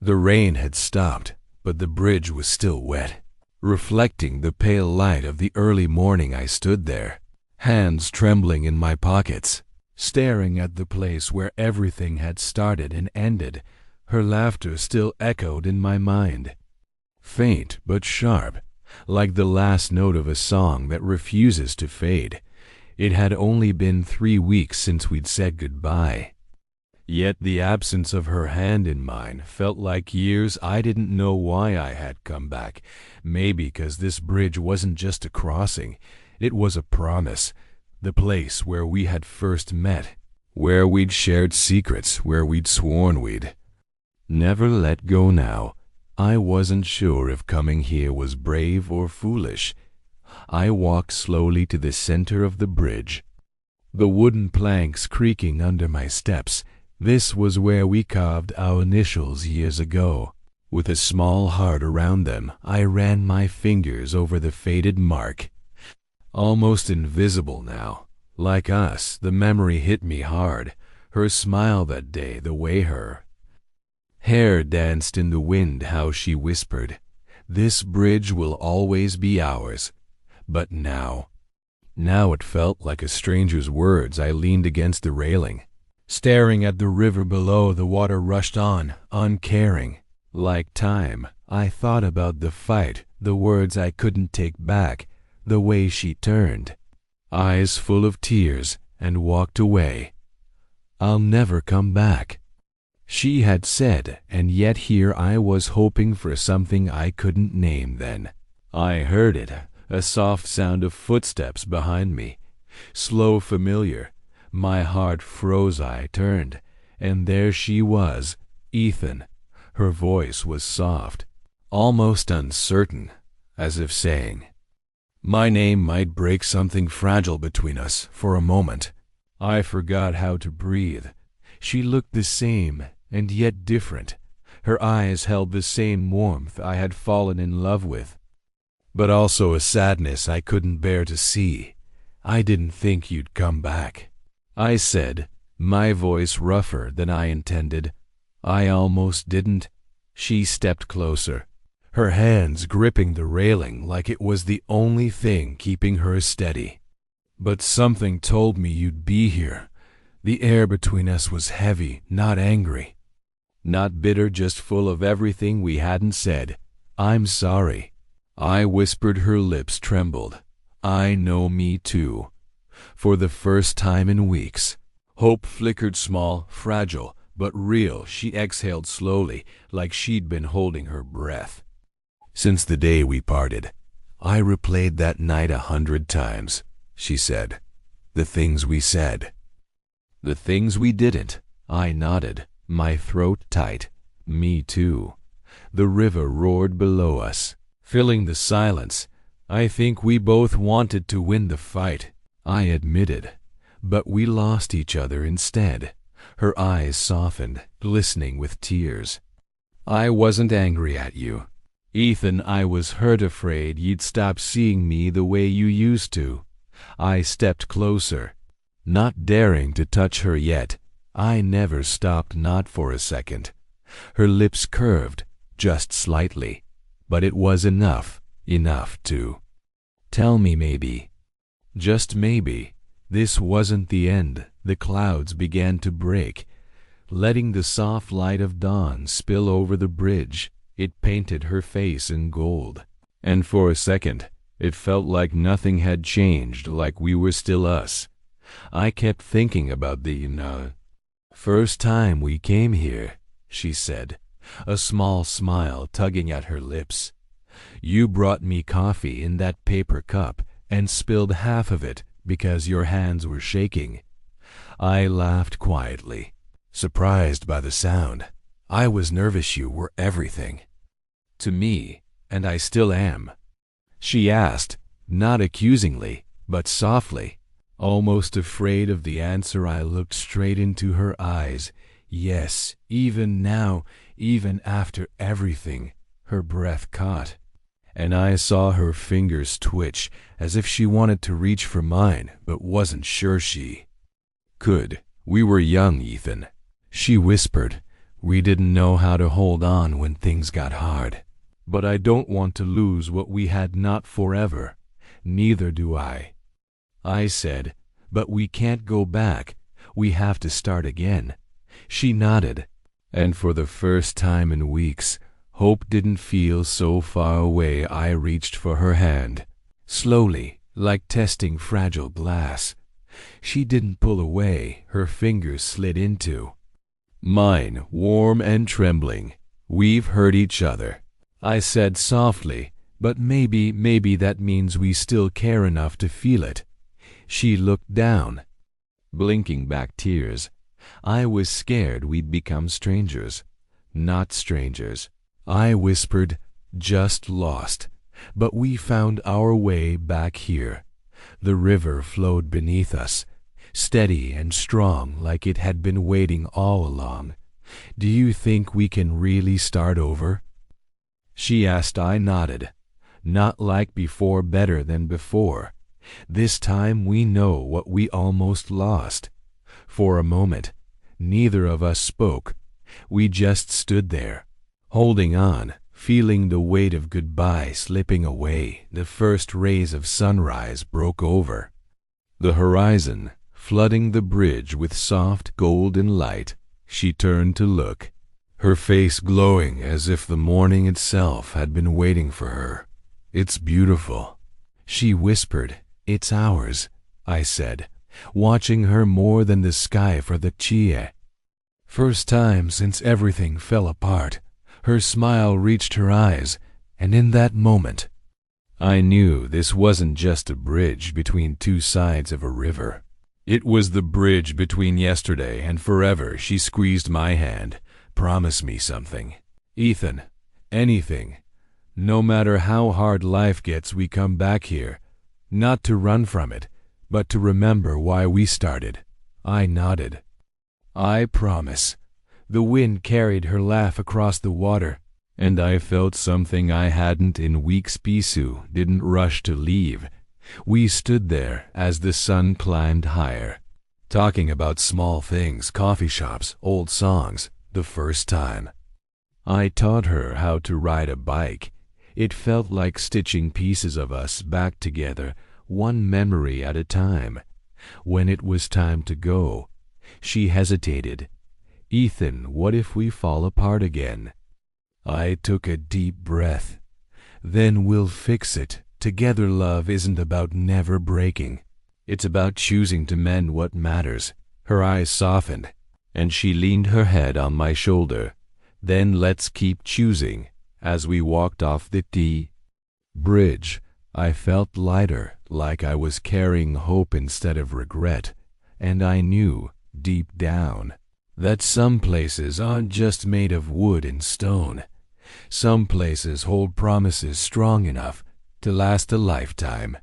The rain had stopped, but the bridge was still wet. Reflecting the pale light of the early morning, I stood there, hands trembling in my pockets, staring at the place where everything had started and ended. Her laughter still echoed in my mind, faint but sharp, like the last note of a song that refuses to fade. It had only been 3 weeks since we'd said goodbye. Yet the absence of her hand in mine felt like years. I didn't know why I had come back. Maybe 'cause this bridge wasn't just a crossing. It was a promise. The place where we had first met, where we'd shared secrets, where we'd sworn we'd never let go. Now, I wasn't sure if coming here was brave or foolish. I walked slowly to the center of the bridge, the wooden planks creaking under my steps. This was where we carved our initials years ago. With a small heart around them, I ran my fingers over the faded mark. Almost invisible now. Like us, the memory hit me hard. Her smile that day, the way her hair danced in the wind, how she whispered, "This bridge will always be ours." But now it felt like a stranger's words. I leaned against the railing, staring at the river below. The water rushed on, uncaring. Like time, I thought about the fight, the words I couldn't take back, the way she turned, eyes full of tears, and walked away. "I'll never come back," she had said, and yet here I was hoping for something I couldn't name. Then I heard it, a soft sound of footsteps behind me, slow, familiar. My heart froze. I turned, and there she was, Ethan. Her voice was soft, almost uncertain, as if saying, my name might break something fragile between us. For a moment, I forgot how to breathe. She looked the same, and yet different. Her eyes held the same warmth I had fallen in love with, but also a sadness I couldn't bear to see. "I didn't think you'd come back," I said, my voice rougher than I intended. "I almost didn't." She stepped closer, her hands gripping the railing like it was the only thing keeping her steady. "But something told me you'd be here." The air between us was heavy, not angry, not bitter, just full of everything we hadn't said. "I'm sorry," I whispered. Her lips trembled. "I know, me too." For the first time in weeks, hope flickered, small, fragile, but real. She exhaled slowly, like she'd been holding her breath. "Since the day we parted, I replayed that night 100 times," she said. "The things we said, the things we didn't." I nodded, my throat tight. "Me too." The river roared below us, filling the silence. "I think we both wanted to win the fight," I admitted, "but we lost each other instead." Her eyes softened, glistening with tears. "I wasn't angry at you, Ethan. I was hurt, afraid you'd stop seeing me the way you used to." I stepped closer, not daring to touch her yet. I never stopped, not for a second. Her lips curved, just slightly, but it was enough to tell me maybe, just maybe, this wasn't the end. The clouds began to break, letting the soft light of dawn spill over the bridge. It painted her face in gold, and for a second it felt like nothing had changed, like we were still us. I kept thinking about the first time we came here, she said, a small smile tugging at her lips. "You brought me coffee in that paper cup and spilled half of it because your hands were shaking." I laughed quietly, surprised by the sound. "I was nervous. You were everything to me, and I still am." She asked, not accusingly, but softly, almost afraid of the answer. I looked straight into her eyes. "Yes, even now, even after everything." Her breath caught, and I saw her fingers twitch, as if she wanted to reach for mine, but wasn't sure she could. "We were young, Ethan," she whispered. We didn't know how to hold on when things got hard. But I don't want to lose what we had, not forever. Neither do I. I said, but we can't go back. We have to start again. She nodded, and for the first time in weeks, hope didn't feel so far away. I reached for her hand, slowly, like testing fragile glass. She didn't pull away. Her fingers slid into mine, warm and trembling. We've hurt each other, I said softly, but maybe that means we still care enough to feel it. She looked down, blinking back tears. I was scared we'd become strangers. Not strangers, I whispered, just lost. But we found our way back here. The river flowed beneath us, steady and strong, like it had been waiting all along. Do you think we can really start over? She asked. I nodded. Not like before, better than before. This time we know what we almost lost. For a moment, neither of us spoke. We just stood there, holding on, feeling the weight of goodbye slipping away. The first rays of sunrise broke over the horizon, flooding the bridge with soft golden light. She turned to look, her face glowing as if the morning itself had been waiting for her. It's beautiful, she whispered. It's ours, I said, watching her more than the sky for the chia. First time since everything fell apart. Her smile reached her eyes, and in that moment, I knew this wasn't just a bridge between two sides of a river. It was the bridge between yesterday and forever. She squeezed my hand. Promise me something, Ethan. Anything. No matter how hard life gets, we come back here. Not to run from it, but to remember why we started. I nodded. I promise. The wind carried her laugh across the water, and I felt something I hadn't in weeks. Pisu didn't rush to leave. We stood there as the sun climbed higher, talking about small things, coffee shops, old songs. The first time I taught her how to ride a bike, it felt like stitching pieces of us back together, one memory at a time. When it was time to go, she hesitated. Ethan, what if we fall apart again? I took a deep breath. Then we'll fix it. Together. Love isn't about never breaking. It's about choosing to mend what matters. Her eyes softened, and she leaned her head on my shoulder. Then let's keep choosing. As we walked off the bridge, I felt lighter, like I was carrying hope instead of regret, and I knew, deep down, that some places aren't just made of wood and stone. Some places hold promises strong enough to last a lifetime.